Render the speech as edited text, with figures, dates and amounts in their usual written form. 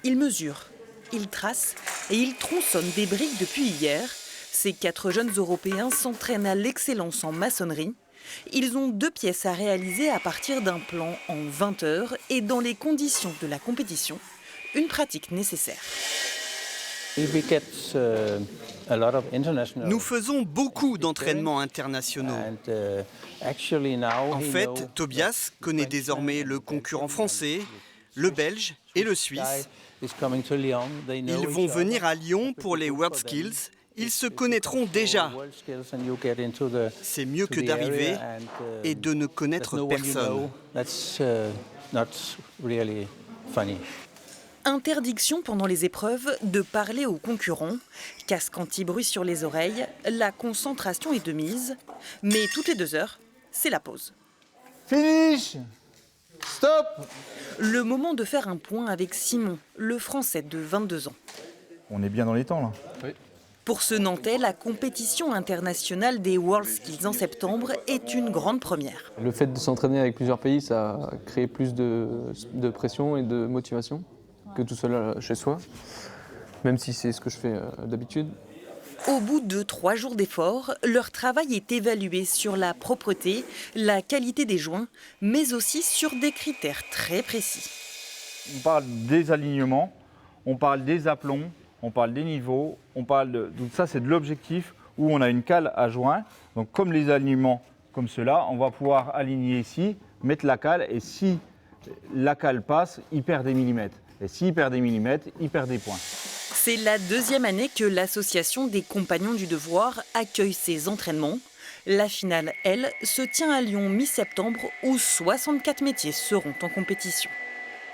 Ils mesurent, ils tracent et ils tronçonnent des briques depuis hier. Ces 4 jeunes Européens s'entraînent à l'excellence en maçonnerie. Ils ont 2 pièces à réaliser à partir d'un plan en 20 heures et dans les conditions de la compétition, une pratique nécessaire. Nous faisons beaucoup d'entraînements internationaux. En fait, Tobias connaît désormais le concurrent français, le belge et le suisse. Ils vont venir à Lyon pour les World Skills. Ils se connaîtront déjà. C'est mieux que d'arriver et de ne connaître personne. Interdiction pendant les épreuves de parler aux concurrents. Casque anti-bruit sur les oreilles, la concentration est de mise. Mais toutes les 2 heures, c'est la pause. Finish! Stop! Le moment de faire un point avec Simon, le Français de 22 ans. On est bien dans les temps là. Oui. Pour ce Nantais, la compétition internationale des World Skills en septembre est une grande première. Le fait de s'entraîner avec plusieurs pays, ça a créé plus de pression et de motivation que tout seul chez soi, même si c'est ce que je fais d'habitude. Au bout de 3 jours d'efforts, leur travail est évalué sur la propreté, la qualité des joints, mais aussi sur des critères très précis. On parle des alignements, on parle des aplombs, on parle des niveaux, on parle de tout ça, c'est de l'objectif où on a une cale à joint. Donc comme les alignements comme cela, on va pouvoir aligner ici, mettre la cale et si la cale passe, il perd des millimètres. Et s'il perd des millimètres, il perd des points. C'est la 2e année que l'association des Compagnons du Devoir accueille ces entraînements. La finale, elle, se tient à Lyon mi-septembre où 64 métiers seront en compétition.